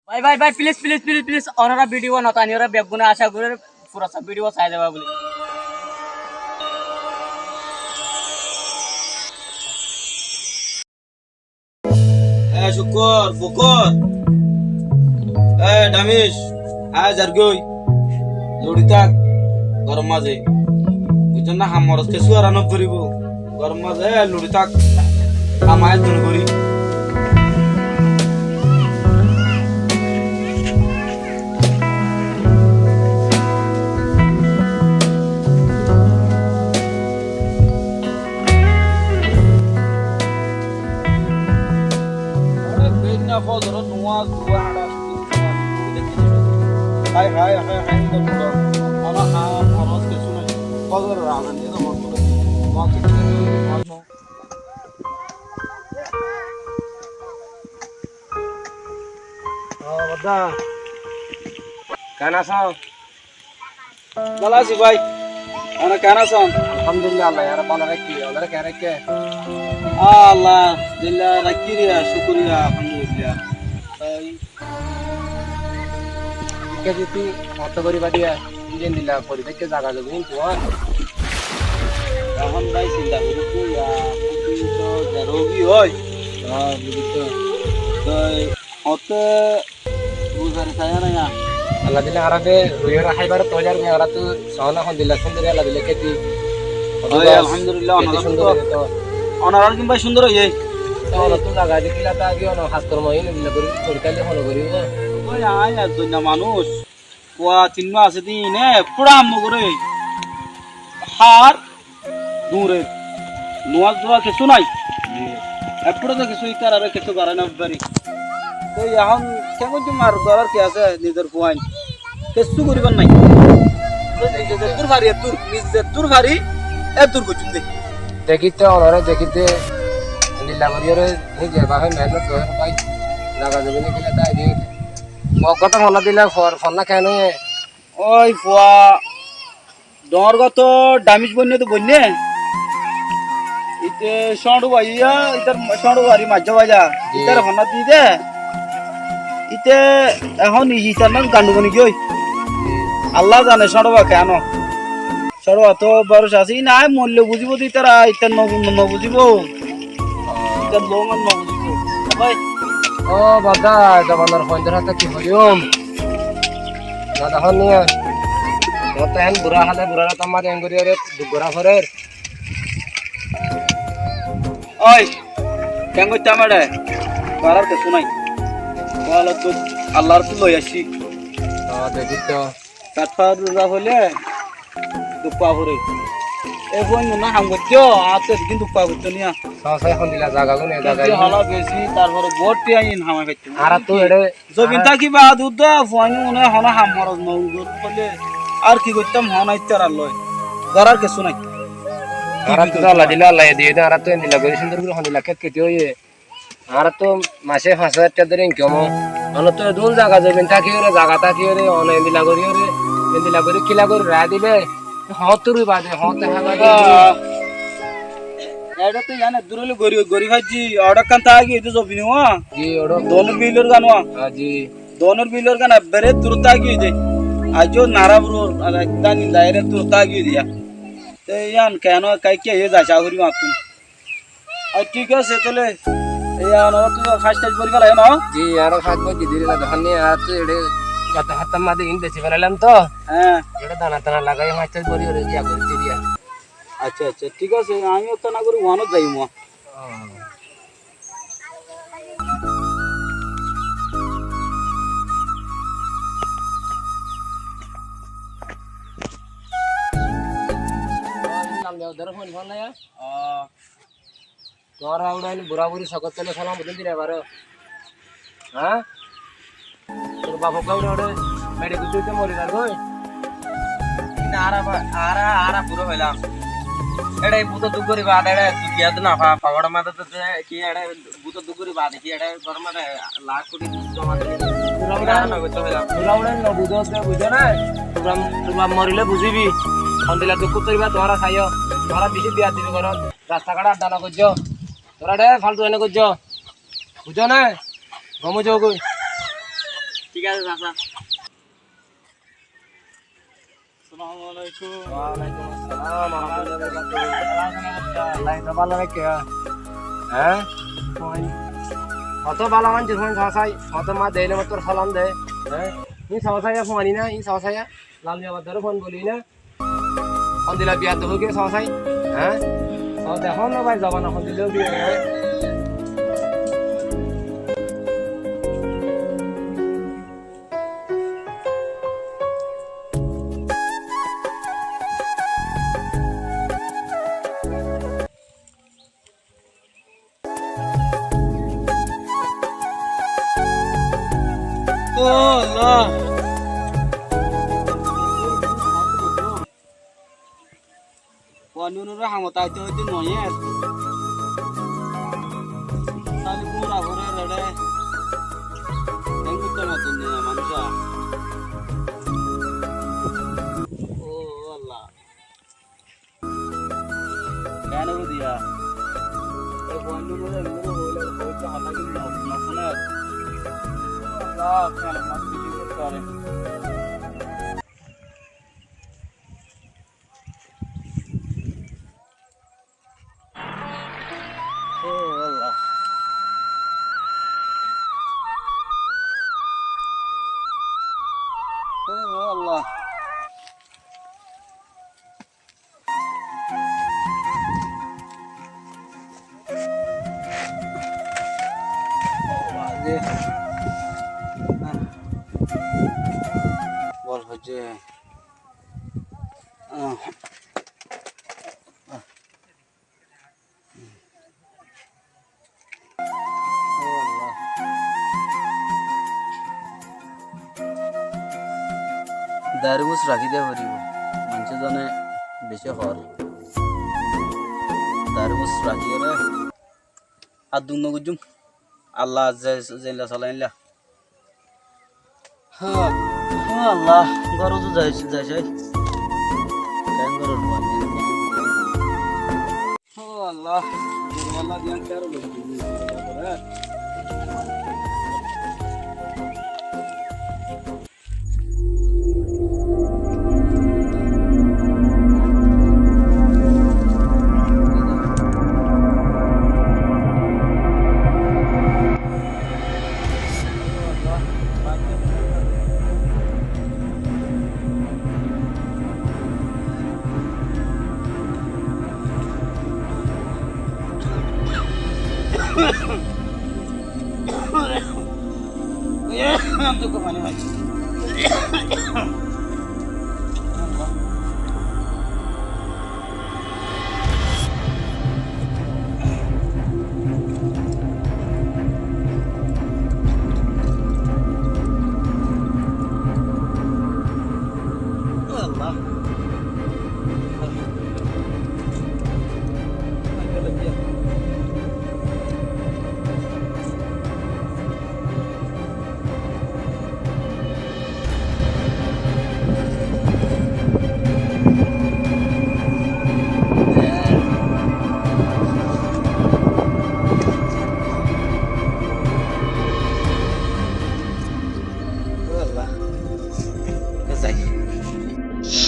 ভাই ভাই ভাই প্লিজ প্লিজ প্লিজ প্লিজ ওনারা ভিডিও নতানি ওরা বেগুনে আশা করে পুরো সব ভিডিও চাই দেবা বলে শুকর বকর ডামিস জারগই লড়ি থাক গরম মাঝে বুঝছেন না হামরস কেসু আর আনব করিব গরম মাঝে লড়ি থাক আমায় দূর করি ফজর নোয়াজ দুয়া হাড়া হাই হাই হাই হাই তো বড় আমার হাম খরচ কিছু নাই ফজর রাগান দিয়ে তো বড় মাছ থেকে মাছ বড়া কানা সাও বালাসি ভাই ana kana son alhamdulillah Allah ya rabbana rakki Allah ka rakke Allah dillah rakiriya shukriya alhamdulillah ke jiti auto bari badia injen dilla pori dekke jaga jago in tuan এখন ভাই চিন্তা করি ya তো রোগী হয় begitu তো হতে বুঝারে চায় না Allah dilla arabe ruyara haibar tojar me ara tu sahana khon dilla sundari Allah dilla keti alhamdulillah সুন্দর তো অনারাল কিংবা সুন্দর হয়ে তাহলে তো জায়গা দেখিলা তা কি ono হাত কর্ম ইন দিলা করি পরিকালে হলো করি ওই আয় আর দুনিয়া মানুষ কোয়া চিহ্ন আছে দিনে পুরা আম্ম করে হার দূরে নোয়াজ দোয়া কিছু নাই এপড়ে তো কিছু ইকার আর কিছু করে না বাড়ি তো এখন কেমন তোমার করার কি আছে নিজের পয়েন্ট কিছু করিবার নাই তোর ভারি তোর নিজের তোর ভারি তোর কিছু দেখ দেখিতে ওনারা দেখিতে দিল্লা করিয়ারে নিজে বাহে মেহনত করে ভাই জায়গা জমি নিলে তাই দি কত মলা দিলা ফলনা কেন ওই ফুয়া ডরগত ডামিজ বন্যে তো বন্যে ইতে সড়ু ভাইয়া ইতার সড়ু ভারি মাঝে বাজা ইতার হনা দি দে ইতে এখন ইতার নাম গান্ডু বনি গই আল্লাহ জানে সড়ু বা কেন সড়ু তো বরস আছে না মূল্য বুঝিব দি তারা ইতার ন বুঝিব ইতার লোমান ন বুঝিব ভাই ও বাদা জবানার ফোনদের হাতে কি হইম না দেখুন নিয়ে মত হেন বুড়া হালে বুড়া তোমার এঙ্গরিয়ারে দুগরা ফরের ওই কেন কইতে আমারে পারার কিছু নাই বলো তো আল্লাহর তো লই আসি দেখি তো কাঠফা রুজা হলে দুপা ভরে এ ফোন না হাম করছো আতে কিন্তু দুপা করছো নিয়া সসাই এখন দিলা জায়গা গুনে জায়গা যে হলা বেশি তারপরে বড়টি আইন হামা খাইতে আর তো এড়ে জবিন তা কি বা দুধ ফোন মনে হনা হাম মরজ নউ বলে আর কি করতাম হনা ইত্যার আর লয় করার কিছু নাই আর তো আল্লাহ দিলা আল্লাহ দিয়ে দে আর তো দিলা গরি সুন্দর করে হন্দিলা কেত কেতে হইয়ে আর তো মাসে 5000 টাকা ধরে ইনকাম হলো তো দূর জায়গা যাবেন থাকি রে জায়গা থাকি রে অনলাইন দিলা করি কিলা করে রা দিবে হতুরই বাদে হতে হাবা এটা তো জানে দূরলে গরি গরি ভাজি অর্ডার কান তা আগে এটা জবিনি ওয়া জি ওড়ো দোনো বিলর গানওয়া জি दोनों बिलोर का ना बेरे तुरता की दे आज जो नारा ब्रो दानी दायरे तुरता की दिया तो यान कहनो कई के ये जा चागुरी माप तुम और ठीक है से तो ले यान और तू फास्ट टाइम बोल गया ना জি আর ফাত বজি দিলে না ধন্যে আর তো এড়ে কত হাত মাদে ইন বেশি বানালাম তো हां এড়ে দানা দানা লাগাই মাছ বড়ি ওরে গিয়া করে দিয়া अच्छा अच्छा ठीक है से आमी तो ना करू वानो जाई मो उधर फोन फोन लाया তোমার আউডাইন বুড়া বুড়ি সকত চলে সালাম বুঝিন দিলে এবারে হ্যাঁ তোর বাবা কাউরে ওরে মেরে গুছিতে মরি না গো আরা পুরো হইলাম এটাই বুতো দুগুরি বাদ এড়ে দুকিয়া না পাগড় মাথা তো কি এড়ে বুতো দুগুরি বাদ কি এড়ে গরমে লাখ কোটি জমা দিলে না কইতে হইলাম বুড়া উড়াইন না বুঝতে বুঝে না তোমরা মরিলে বুঝিবি হন্দিলা দুঃখ করিবা তোরা খাইও তোরা বেশি বিয়া দিবি ঘর রাস্তা কাটা দানা করছো তোরা ডে ফালতু এনে করছো বুঝো না গমু যাও কই ঠিক আছে চাচা আসসালামু আলাইকুম ওয়ালাইকুম আসসালাম ওয়া রাহমাতুল্লাহি ওয়া বারাকাতুহু লাই তো ভালো নাকি হ্যাঁ কত ভালো মানছিস ফোন সাসাই কত মা দেইলে মত তোর সালাম দে হ্যাঁ ই সাসাইয়া ফোন আনি না ই সাসাইয়া লাল মিয়া ধরে ফোন বলি না ফোন দিলা বিয়া তো হগে সাসাই হ্যাঁ সাও দেখো না ভাই যাবা না ফোন দিলেও বিয়ে হ্যাঁ ও আল্লাহ পানুরে হামতাইতে হইতে নয় তাহলে পুরা ঘরে রেড়ে এঙ্গুতে মতন মানুষ ও আল্লাহ কেন দিয়া পানুরে এঙ্গুলো হইলে হইতে হাতা কিন্তু না শোনা আল্লাহ কেন মাছ কিছু করে ও আল্লাহ ও আল্লাহ বল হচ্ছে দারমুস রাখি দে পারিব মানুষ জনে বেশি হর দারমুস রাখি রে আর দুন গুজুম আল্লাহ জাইলা সালাইলা হ্যাঁ হ্যাঁ আল্লাহ ঘর তো যাইছে কেন ঘর ও আল্লাহ আল্লাহ দিয়ান কারো I'm tuh kemana lagi?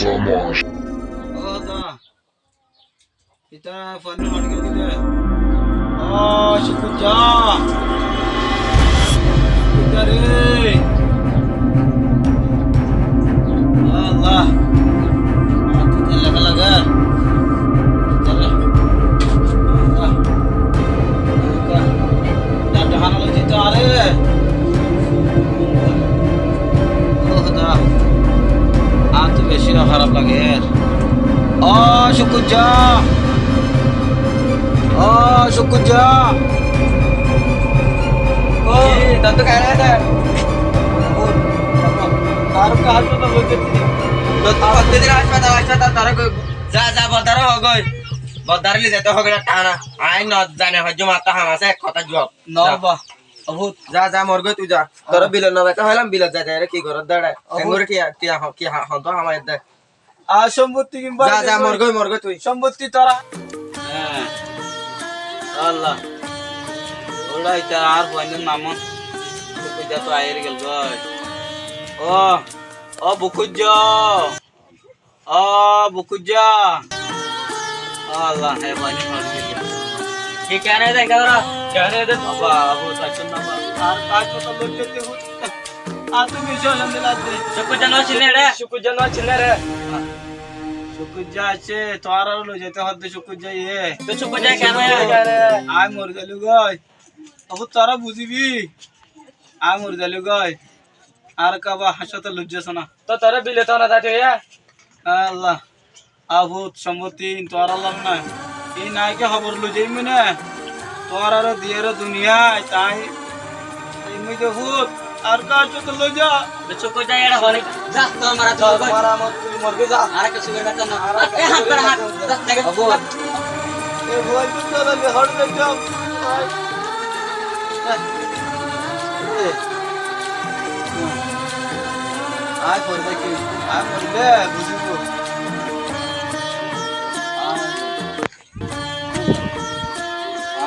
Allah. Oh, dah. Kita fun hard gitu deh. Oh, syukurja. Syukuri. Allah. Kita laga. Terus. Allah. Dah dah lo cerita are. Oh, dah. Atu beshi kharap lage. Oh, syukurja. Oh, syukurja. Oh, tentu kayak ada taruh ke hospital lo gitu. tentu waktu di hospital taruh ke जा बदर हो गई बदर ले देते हो गया टाना आई न जाने हजू माता हमसे कथा जवाब No ba. Abut. जा मर गई तू जा तोर बिल न बेटा हलाम बिल जा रे की करत दाडा एंगुर की हम तो हम दे आ সম্পত্তি কিংবা जा मर गई तू সম্পত্তি তোরা হ্যাঁ আল্লাহ ওলাই তার আর বন্ধের নাম কইতা তো আইরে গেল গয় ও বুকুজা বুকুজা আল্লাহ হে বানি মার গেল কি কেন দেখ তোরা কেন দে বাবা ও সাচন না আর কাজ তো লজ্জতে হো আ তুমি চলন দিলাতে সুকুজা নো ছিলে রে সুকুজা না ছিলে রে সুকুজা আছে তোর লো যেতে হদ্দে সুকুজা এ তো সুকুজা কেন আই মর গেলু গই আবু তোরা বুঝিবি আই মর গেলু গই আর কাবা হাসতে লজ্জা শোনা তো তোরা বিলে তো না দাতে আল্লাহ আভূত সম্মতি তোর আল্লাহ না এই নাইকে খবর লুজেই মানে তোর আর দিয়ের দুনিয়ায় তাই এই মুই ভূত আর কাজ তো লজ্জা তো সুকুজা এড়া হলে যা তো মারা তো মারা মত তুই মরবে যা আর কিছু বেটা না এ হাত করে হাত দেখ আবু এ ভয় তো লাগে হট দে যাও আয় পড়বে কি আয় পড়বে বুঝিবো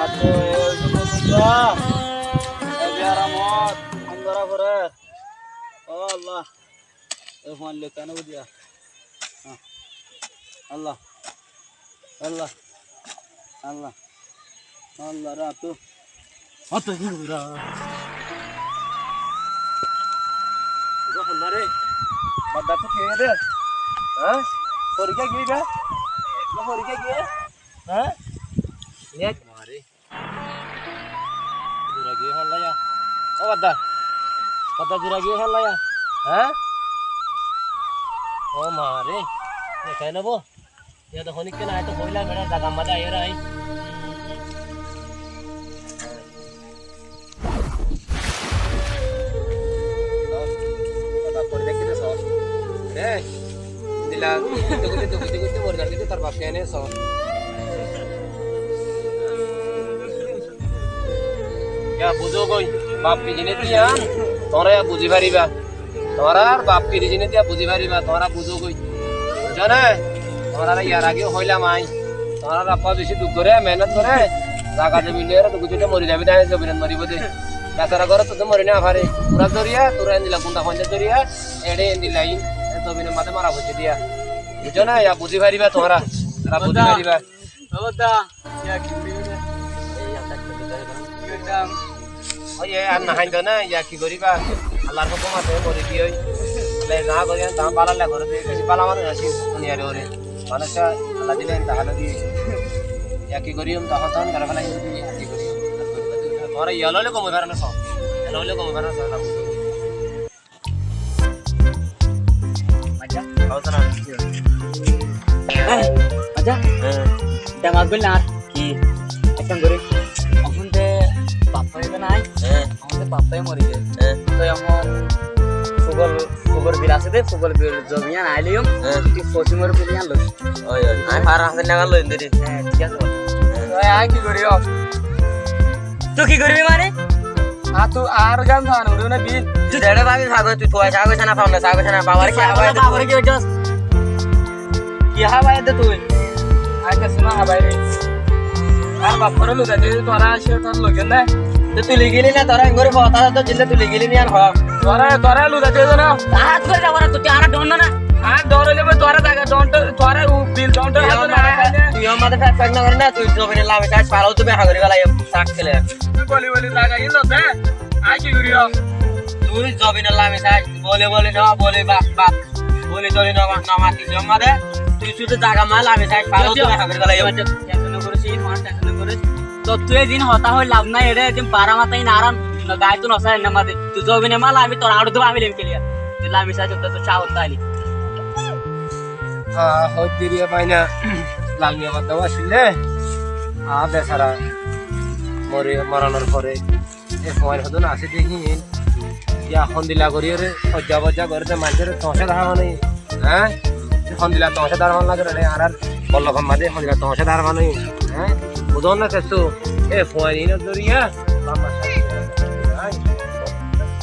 আতো এ সুকুজা এ বিয়ারামত অন্ধরা করে ও আল্লাহ এ ফোন লে কেন দিয়া আল্লাহ আল্লাহ আল্লাহ আল্লাহ রাতু অত হিরা যখন মারে বাদা তো খেয়ে দে হ্যাঁ পরীক্ষা কি বে না পরীক্ষা কি হ্যাঁ নেক মারে জুরা গিয়ে হল লায়া ও বাদা বাদা জুরা গিয়ে হল লায়া হ্যাঁ ও মারে এ কেন বো ये तो होने के ना है तो होइला मेरा दागा मजा ये रहा है पड़ देखी तो सो रे दिला तो कुछ मोर कर के तर बाप कहने सो क्या बुझो कोई बाप की जिने दिया तोरा या बुझी पारिबा तोरा बाप की जिने दिया बुझी पारिबा तोरा बुझो कोई जाना তোমার ইয়ার আগে হইলাম আই তোমার আপা বেশি দুঃখ করে মেহনত করে জায়গা জমি নিয়ে তো গুজুটে মরি যাবি না জমিন মরিব দে বেচারা ঘরে তো মরি না পারে পুরা দরিয়া তোরা এন্দিলা কুন্ডা পঞ্চায়েত দরিয়া এড়ে এন্দিলাই জমিন মাঝে মারা বসে দিয়া বুঝো না ইয়া বুঝি পারিবা তোমরা তারা বুঝি পারিবা বাবা ইয়া কি করিবে ওই আর না হাইন্দ না ইয়া কি করিবা আল্লাহর হুকুম আছে মরি দিই লে যা করিয়া তা পালালে করে বেশি পালা মানে আসি দুনিয়ারে ওরে মানুষ আল্লাহ দিলেন তাহলে দিয়ে কি করিম তখন তখন ঘরে ফেলাই কি করি তোরা ইয়ালে কমে বেড়ানো সব ইয়ালে কমে বেড়ানো সব আচ্ছা আচ্ছা না আচ্ছা দামাগ বল না কি এখন করে এখন তে পাপাই তো নাই এখন তে পাপাই মরি যায় তো এমন ফুগর বিল আছে দে ফুগর বিল জমিয়ান আইলিয়ম কি ফসিমর বিলিয়ান লই ওই ওই আই 12000 টাকা লই দে হ্যাঁ ঠিক আছে ওই আই কি করিও তুই কি করবি মানে আ তো আর গান জানো রে না বিল তুই দেড়ে ভাবি ভাগ তুই তোয়া ছাগো ছানা পাও না ছাগো ছানা পাওয়ার কি আবার পাওয়ার কি হইছস কি হাবাই দে তুই আই কা শোনা হাবাই রে আর বাপ করে লুগা দে তোরা আসে তোর লগে না তুই লিগিলি না তোরা ইঙ্গরে কথা তো জিল্লে তুই লিগিলি নি আর হ তোরা লুগা দে না হাত করে যাব না তুই আর ডন না আর দৌড়লে তোরা জায়গা ডন্ট তোরা বিল ডন্ট তুই আমাদের ফ্যাক না করে না তুই জমিনে লামে কাজ পালাও তুমি হাগরি গলা সাক খেলে বলি বলি জায়গা ইলো দে আই কি করিও তুই জমিনে লামে কাজ বলে বলে না বলে বাপ বাপ বলে চলে না না মাটি জমা দে তুই শুধু জায়গা মাল আমি কাজ পালাও তুমি হাগরি গলা টেনশন করিস এই মার টেনশন করিস তো তুই দিন হতা হই লাভ নাই এরে দিন 12 মাথায় না আরাম গায় তো নসাই না মাদে তুই জমিনে মাল আমি তোর আড়ু দেব আমি লেম কেলিয়া তুই লামে কাজ তো চা হতা আলি হই দিরিয়া পাইনা লালমিয়া বাদ আসলে বেচারা মরে মরানোর পরে এ সময় হতো না আসে দেখি ইয়া সন্দিলা করি রে সজ্জা বজ্জা করে মানুষের তসে ধারা মানে হ্যাঁ সন্দিলা তসে ধারা মানে লাগে রে আর বল্লভম মাঝে সন্দিলা তসে ধারা মানে হ্যাঁ বুঝন না কেসু এ সময় দিন দরিয়া বাবা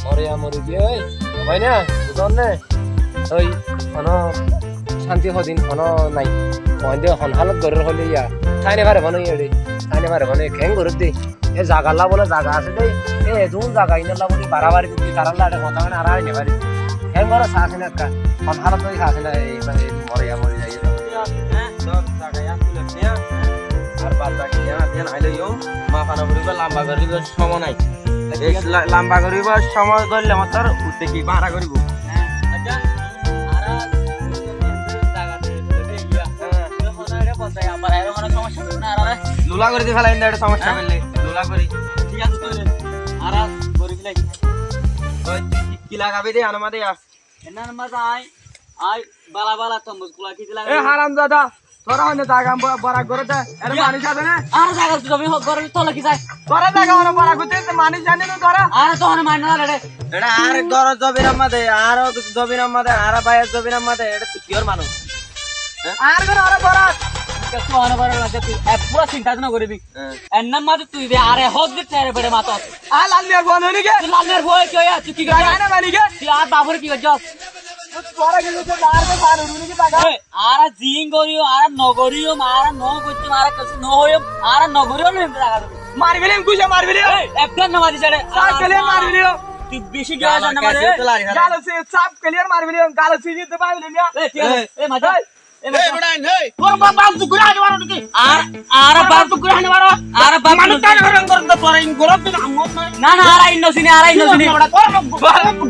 মরিয়া মরি দিয়ে হয় না বুঝন না ওই কোনো শান্তি হদিন কোনো নাই মহিন্দে হনহালত গরের হলে ইয়া ঠাইনে পারে ভানো ইয়ে ঠাইনে পারে ভানো খেং গরত দে এ জাগাল্লা বলে জাগা আছে দে এ দুন জাগা ইনাল্লা বলি বাড়াবাড়ি দিদি তারাল্লা এটা কথা মানে আর আইনে পারে হেম ঘর সাহস না কা কোন হালত তো সাহস না এই মানে মরে যাই সব জায়গায় আসলে নিয়া আর বাদ বাকি ধ্যান আইলে ইও মাফানা করিব লম্বা করিব সময় নাই এই লম্বা করিব সময় ধরলে মাত্র উঠতে কি ভাড়া করিব আচ্ছা আরা জায়গাতে গিয়া যখন এটা বলতে আবার এর কোনো সমস্যা না আরা লুলা করে দি ফেলাই এটা সমস্যা পেলে লুলা করি ঠিক আছে তুই আরা গরি দিলাই ওই কি লাগাবে দে আনমা দে এনার মজা আই বালা বালা তমুজ গুলা কি দিলা এ হারাম দাদা তোরা হনে জায়গা বড় করে দে এর মানি যাবে না আর জায়গা তুমি গরি তোলা কি যায় তোরা জায়গা ওরা বড় করতে মানি জানি না তোরা আর তো হনে মাইনা রে এটা আর দর জবির মধ্যে আর জবির মধ্যে আর বাইরে জবির মধ্যে এটা তুই কিওর মানুষ আর করে আরে বড় কিছু হনে বড় লাগে তুই পুরো চিন্তা না করবি এন্নার মাঝে তুই দে আরে হদ দিতে রে বড় মাথা আর লাল মিয়া ফোন হনি কে তুই লালের ভয় কি হয় তুই কি করে জানা মানি কে তুই আর বাবুর কি করছস তোরা গেলে তো আর তো ফান উনি কি টাকা আর জিং করিও আর নগরিও আর ন করতে আর কিছু ন হইও আর নগরিও নিতে টাকা দেব মারবিলে কুছে মারবিলে একদম নামাজি ছাড়ে সাপ ক্লিয়ার মারবিলে তুই বেশি গিয়া জান না মারে গালো সে সাপ ক্লিয়ার মারবিলে গালো সে দিতে পারবিলে মিয়া ঠিক আছে এ মাঝা এই বড়াই নেই তোর বাবা তুই করে আনি মারো নাকি আর বাবা তুই করে আনি মারো আর বাবা মানুষ তার হরং করতে তোরা ইন গরম দিন আমত নাই না না আর আইন নসিনি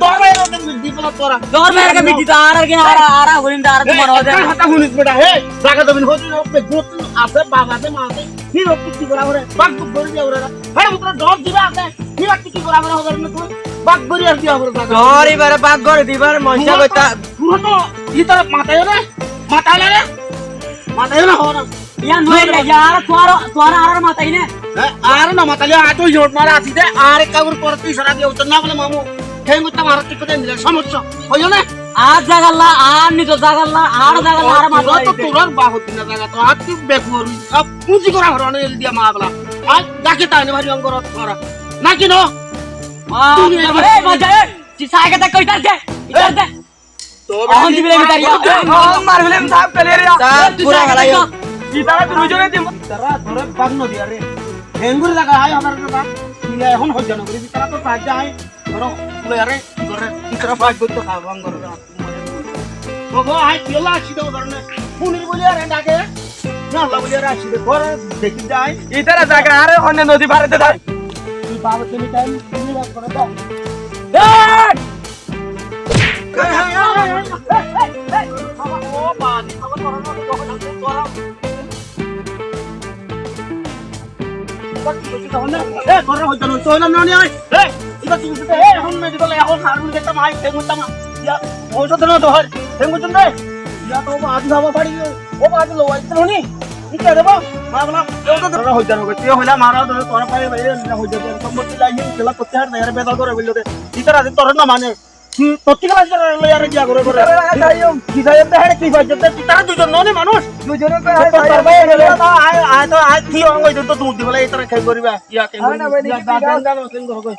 দর বাইরে দিবল তোরা দর মেরে কে মিটি আর কে আর হরিন আর তোমার হবে হাতা হুনিস বেটা হে জায়গা দবিন হদি হবে গ্রুপ আছে বাবাতে মাতে কি রক্ত কি করা করে বাগ গরি দিয়া ওরা হে উতরা দর দিবা আছে কি রক্ত কি করা করে হবে না তুই বাগ গরি আর দিয়া ওরা গরি বারে বাগ গরি দিবার মনসা কইতা পুরো তো ইতর মাথায় না মাথা লাগে মাথায় না হওয়া ইয়া নয় রে यार তোর আর মাথায় না আর না মাথায় আ তো জোট মারা আসি দে আর কাগুর পর তুই সারা দিয়ে উত্তর না বলে মামু খেঙ্গুতা মারা কি করে মিলে সমস্যা হইও না আর জাগাল্লা আর নি তো জাগাল্লা আর জাগাল্লা আর মাথায় তো তোর বাহুত না জায়গা তো আর তুই বেকুর সব পুঁজি করা হরণ এল দিয়া মাগলা আজ ডাকে তাইনে ভারি অঙ্গর করা নাকি ন এ মজা এ তুই সাইকে তা কইতার দে ইতার দে অহন দিবিলে মিটারিয়া অহন মারবিলে সাহেব পেলেরিয়া সাহেব পুরা গলাইও ইতারা তুই জনে দিম তারা ধরে পাগনো দিয়া রে হেঙ্গুর লাগা আই আমার কথা কি এখন হজ্জা নগরি তারা তো সাজা আই ধরো তুই আরে করে ইতরা ফাজ করতে খাওয়াং করে বাবা আই কেলা আসি দাও ধরনে পুনির বলি আরে ডাকে না লা বলি আরে আসি দে করে দেখি যাই ইতারা জায়গা আরে অন্য নদী পারেতে থাক তুই বাবা তুমি টাইম তুমি রাখ করে দাও মানে তত্ত্বিকাল লয়ারে গিয়া করে করে কি যায় দেখাড়ে কি বাজে তারা দুজন ননে মানুষ দুজনে তো আয় তো আয় কি অঙ্গ তো তুমি দিবলে এতরা খাই করিবা ইয়া কে ইয়া দাদা দাদা কেন করবে